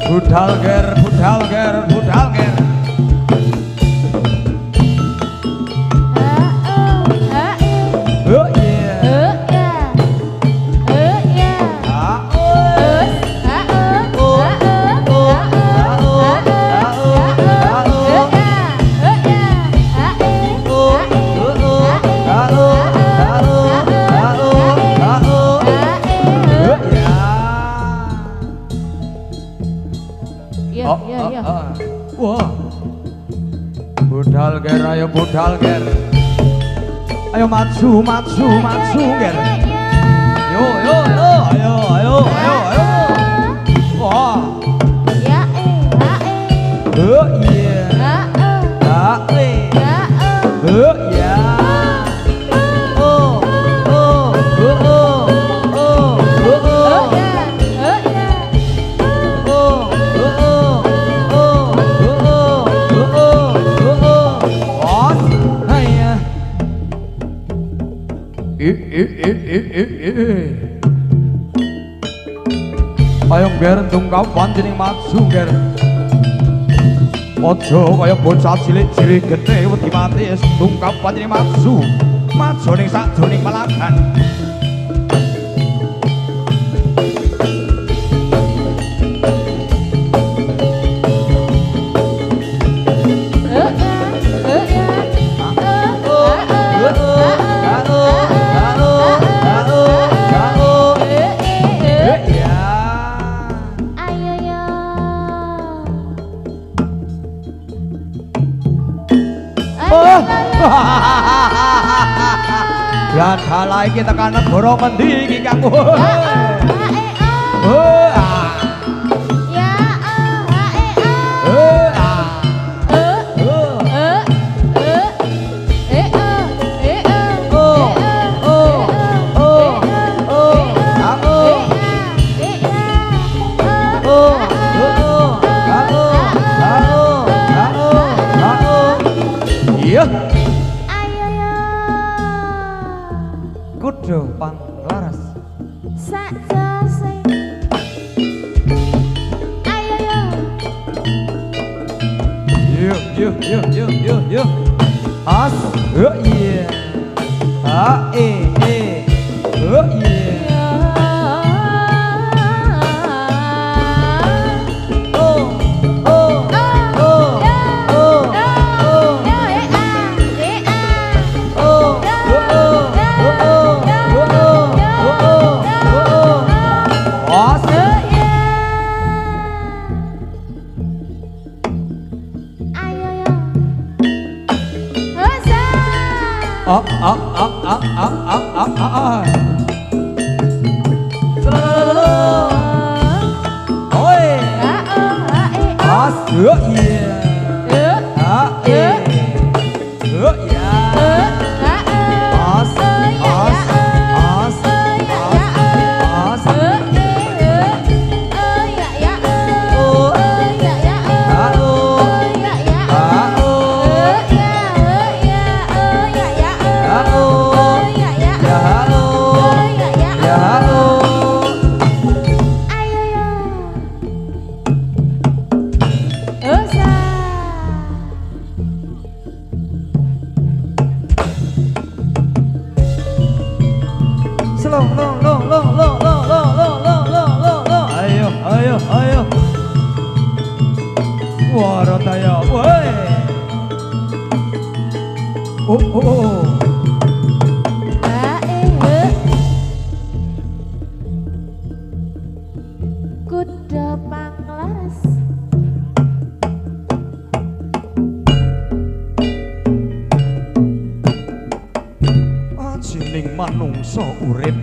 budal ger budal ger budal ger oh yeah wah budal ger ayo budal ger ayo maju maju maju ger yo yo yo ayo ayo ayo ayo wah ya oh iya oh iya ayo ger tungkap panjeneng maju ger ojo kaya bocah cilik-cilik gede wedi mati tungkap panjeneng maju maju ning sakjroning palagan Berada lagi tekan negara ngendi iki Kang? Kudu Panglaras sakjase ayo yo as oh iya oh iya ayo Warataya woi oh kuda Panglaras ajining manungsa urip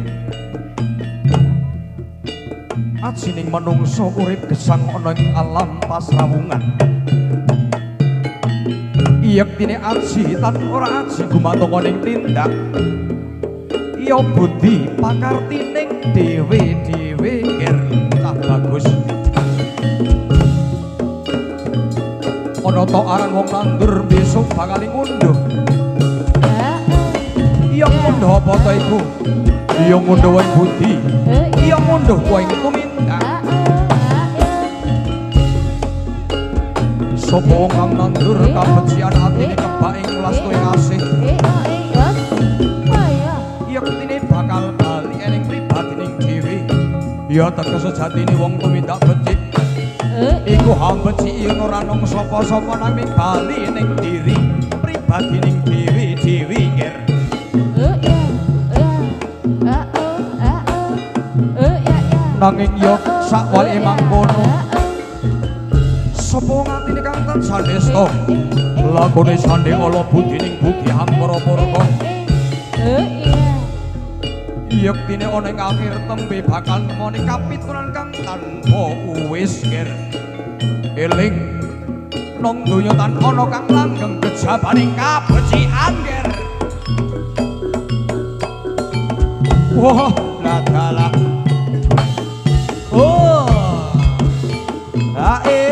ajining manungsa urip gesang ana ing alam pasrawungan yektine aji tan ora aji gumantung ning tindak ya budi pakartining dhewe-dhewe ger cah bagus ana to aran wong nandur besok bakal ngunduh ya mundha apa ta iku iya mundha wae budi iya mundha wae tumindak sapa wong kang nandur kabecikan atine kebak ing lasto ing asih iya ketine bakal bali ning pribadining dhewe iya teges sejatine wong tumindak becik iku hambeci ora nang sapa-sapa nanging bali ning diri pribadining dhewe nger nanging yo sakwali mangkono sapa ngatine kang tansah desta lakone sanding ala budining budi angkara-parka yektine ana ing akhir tembe bakal nemoni kapitunan kang tanpa uwis nger eling nang donya tan ana kang langgeng kejabaning kabecikan nger wah ladalah oh ae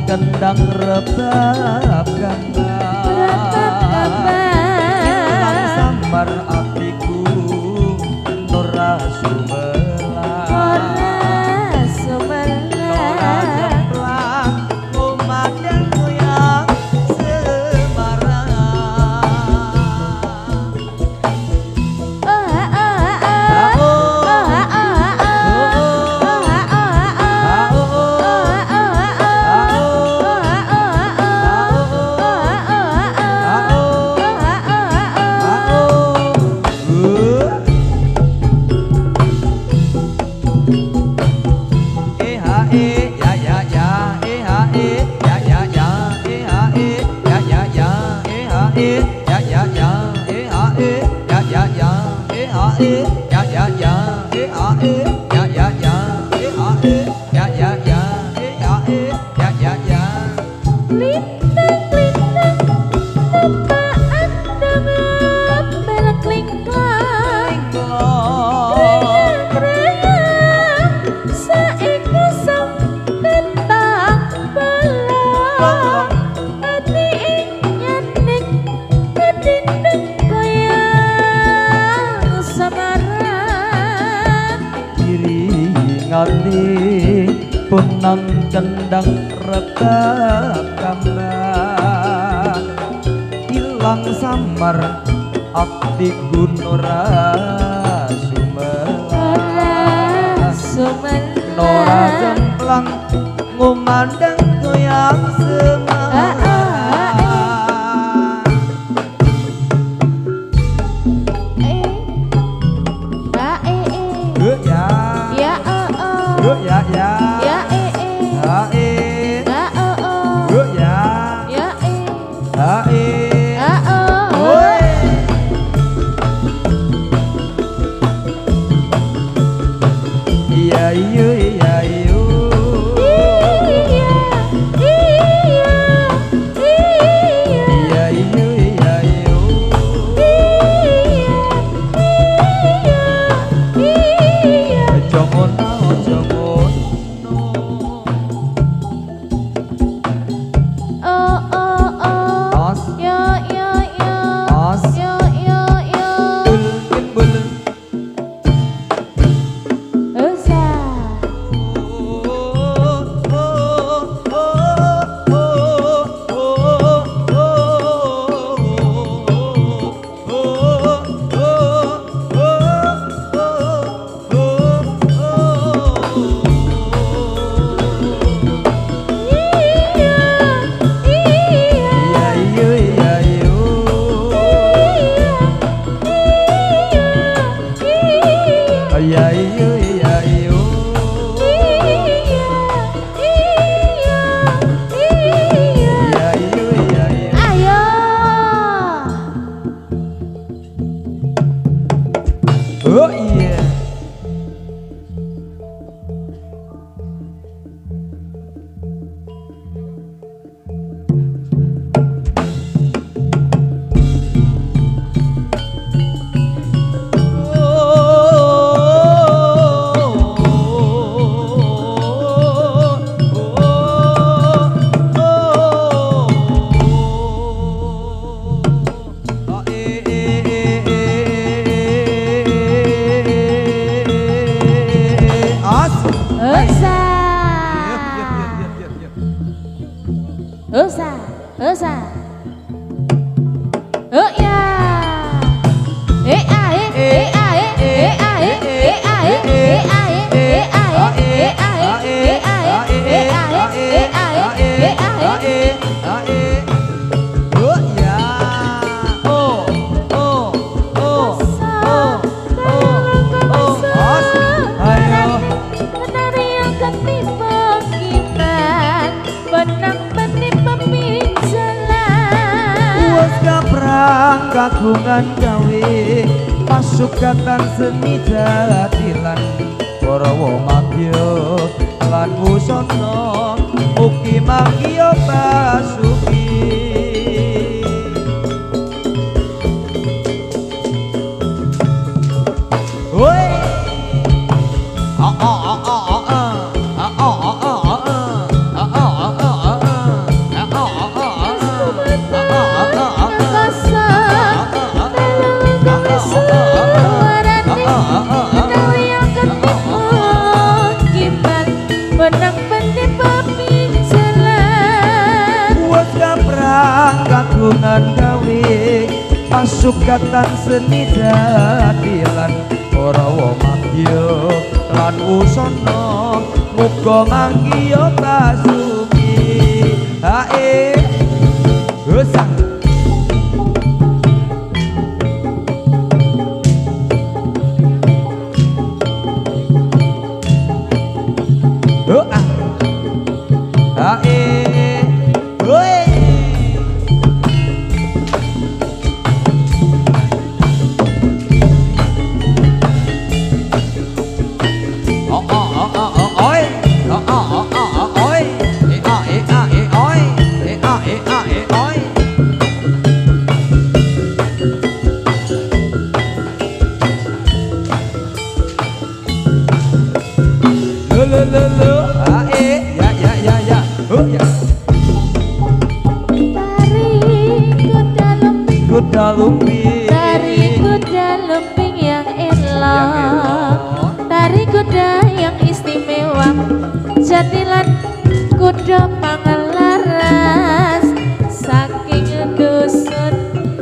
kendang rebab gambar ilang samar atiku Nora Sumelang Nora jemplang umatnya goyang Semarang punang kendang rebab gambar ilang samar ati Nora Sumelang Nora jemplang ngumandang goyang Semarang kagungan gawe pasukatan seni jatilan para madya lan wusana ugi manggiya basuki woi pasukatan seni dadilan ora wong madya lan usana muga manggiya kasumi hae usah kuda lumping, tari kuda lumping yang elok, tari kuda yang istimewa, jadilan kuda panglaras, saking dusun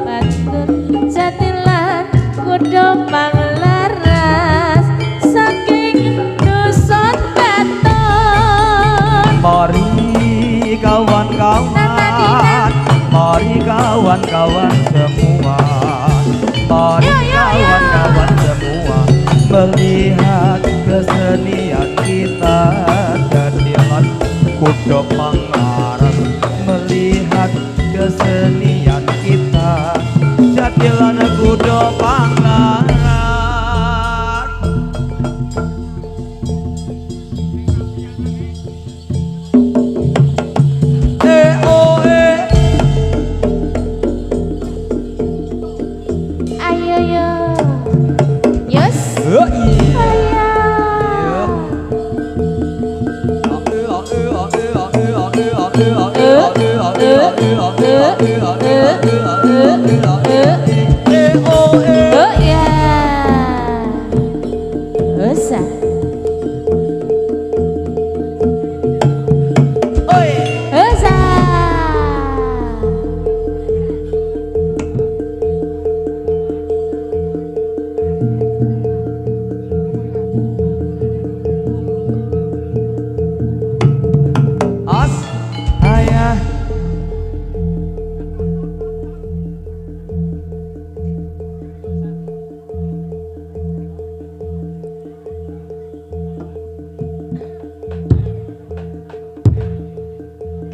Batur, jadilan kuda panglaras, saking dusun Batur. Mari kawan-kawan, mari kawan-kawan semua, mari kawan-kawan semua melihat kesenian kita jadilan kuda panglaras, melihat kesenian kita jadilan kuda panglaras.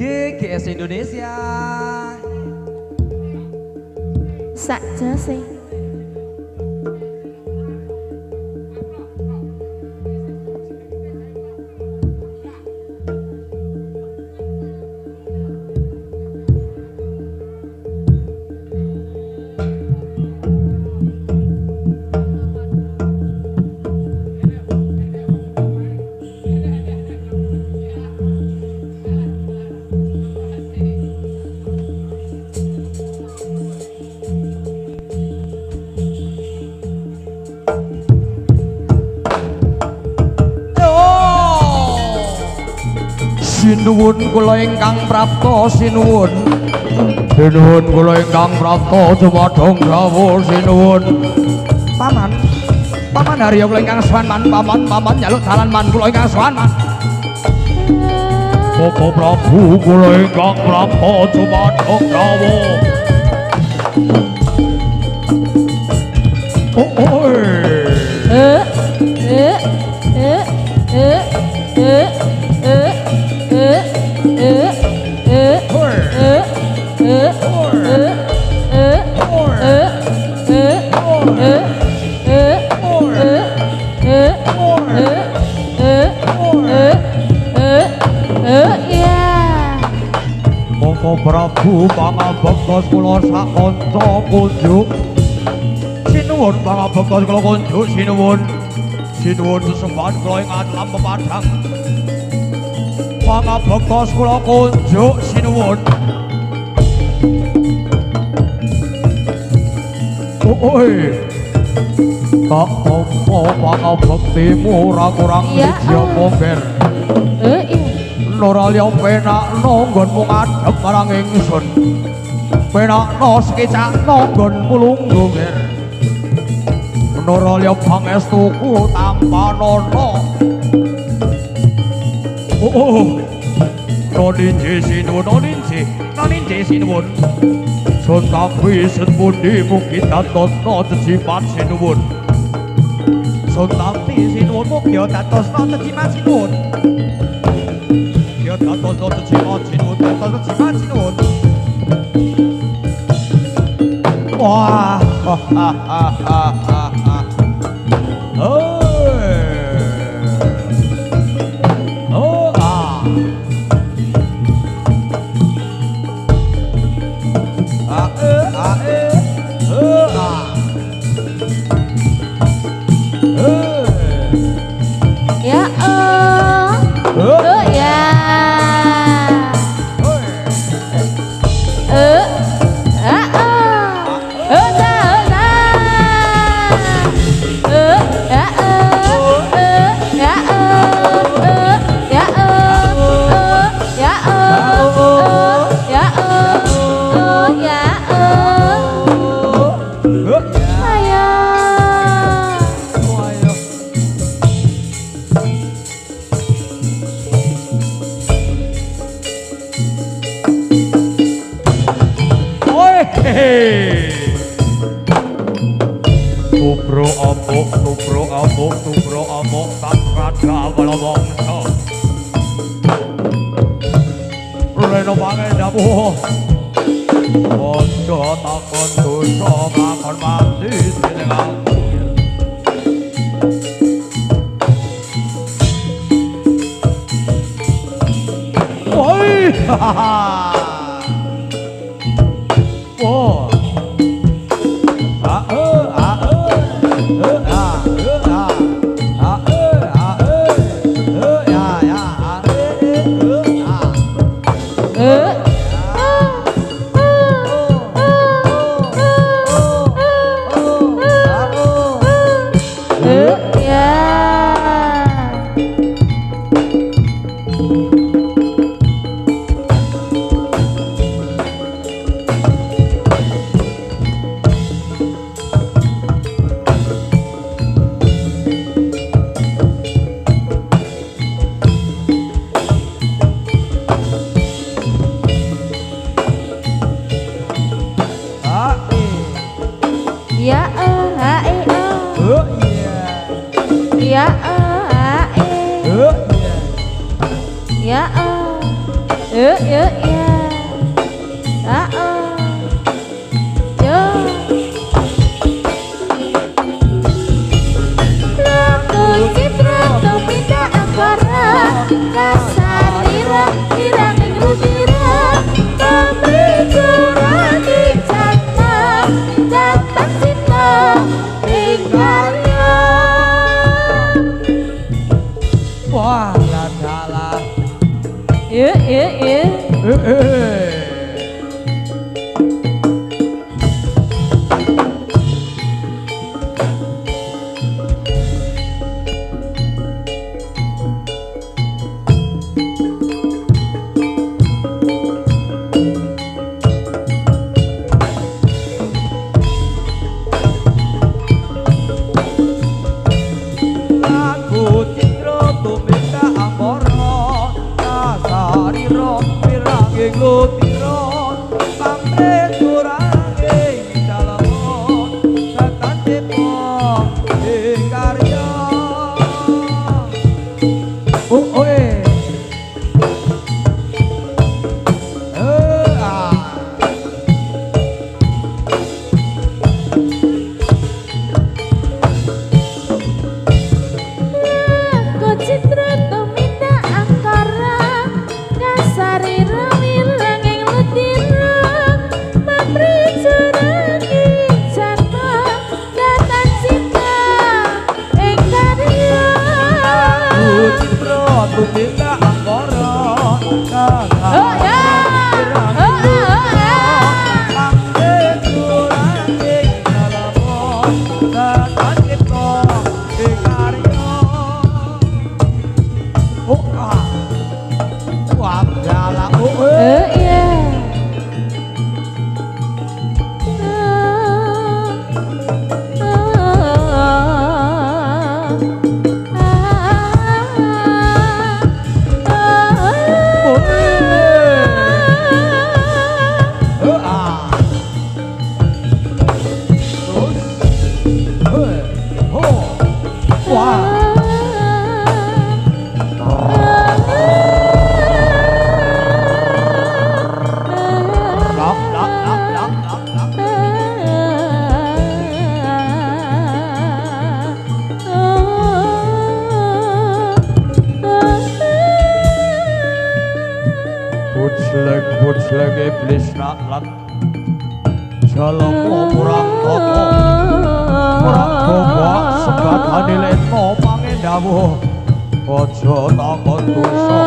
GGS Indonesia saja sih. sinuwun kula ingkang prapta sinuwun sinuwun kula ingkang prapta dumadung rawuh sinuwun paman paman harya kula ingkang sowan paman njaluk dalan man kula ingkang sowan man Bapak Prabu kula ingkang prapta dumadung rawuh Prabu pangabekta kula sakanca kunjuk sinuwun pangabekta kula kunjuk sinuwun sinuwun sesembahan kula ing alam pepadang pangabekta kula kunjuk sinuwun Kak Opo pangabektimu ora kurang siji mongger ora liya penak nanggonmu ngadhep marang ingsun penakno sekecak nonggon pulung lunger menara liya pangestuku tanpa nono noninji sinuwun Suntang wisen pundi mugi datosna cecipat sinuwun Suntang sinuwun mugi datosna cecipat sinuwun datosna cecipat sinuwun datosna cecipat sinuwun wah Tubro amuk tak raja walawangsa Reno pangendamu Ojo takon dosa makon mati sinengaku Woi hahaha Wah iblis lan jalma murang tata murang dawa segadane lena pangendawuh aja takon dosa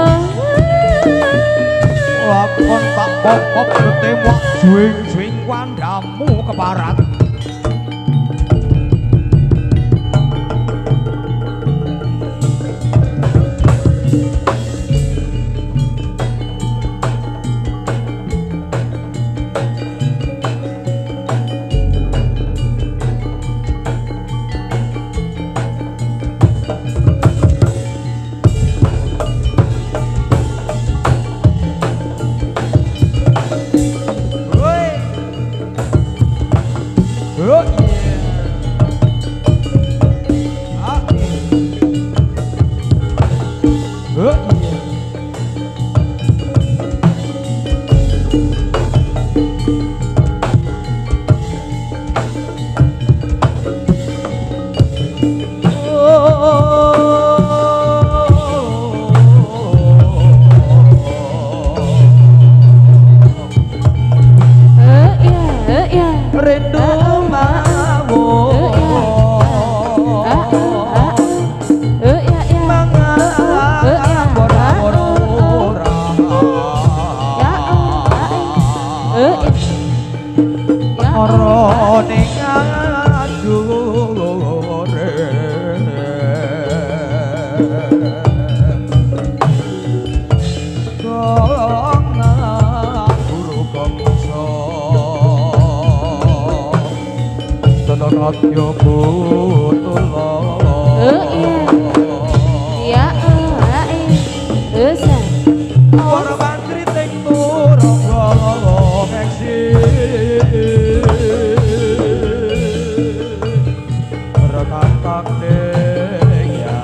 lakon tak pokok ketemu juing-juing wandamu keparat Yo putula ya esa ora mantri teng turung eksi rekatak deng ya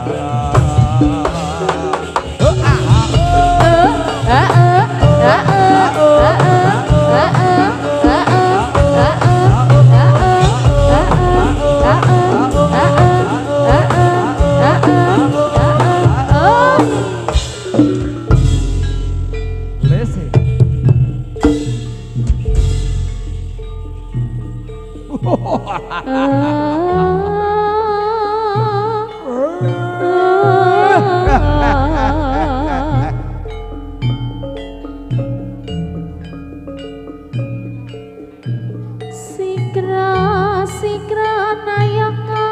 Sikra nayaka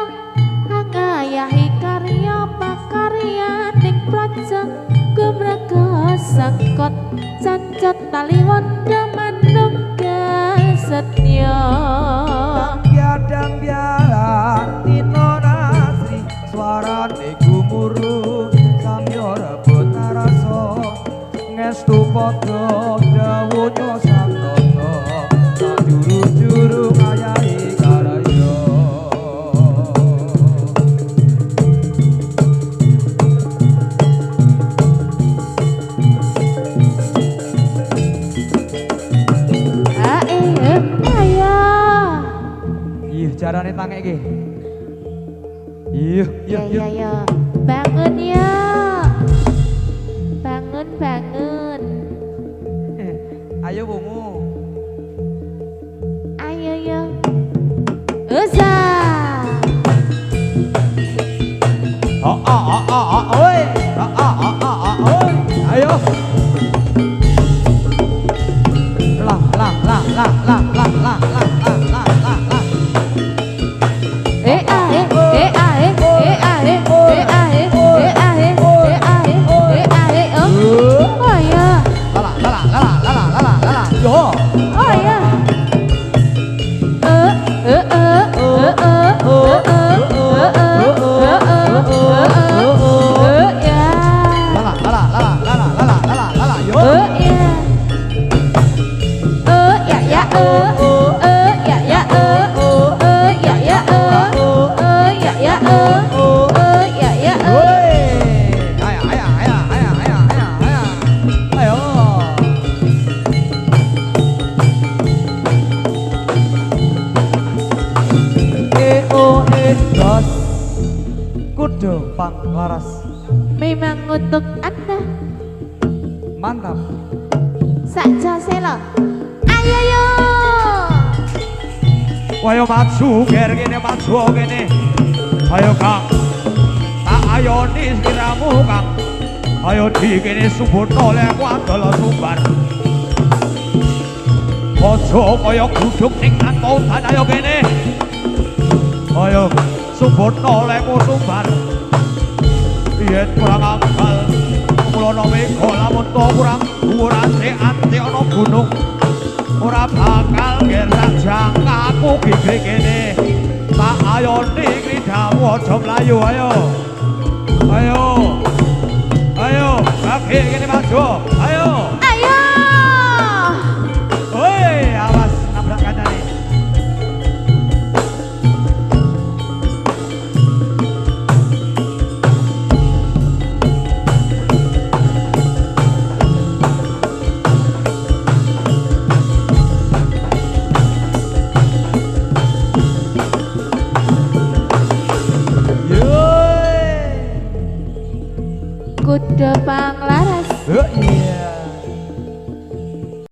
hangayahi karya pakarya ning praja gumraga sangkot cacat tali wanda manunggal setya biadang tino nasri suarane gumuru samya rebut rasa ngestu padha dawuhnya santono juru-juru ngayahi karya carane tangek iki. Ya. Bangun ya. Bangun. Ayo bungu. Ayo ya. Usa. Oi. Oi. Ayo. Lah. Kudu Panglaras. Memang untuk Anda. Mantap. Saja selo. Ayo yo. Ayo maju ger kene maju kene. Ayo Kang. Tak ayoni sekiramu Kang. Ayo di kene subono lek wadol sumbar. Ojo kaya guduk ning antautan ayo kene. Ayo subono lek sumbar. Yen kurang akal kula mega lamun to kurang dhuwur ante ana gunung. Ora bakal gerak jangkaku gigri kene. Tak ayoni kridamu aja mlayu ayo. Ayo. Ayo, kaki kene maju. Ayo. Ayo. Woi, awas nabrak kancane. Kuda panglaras. Iya.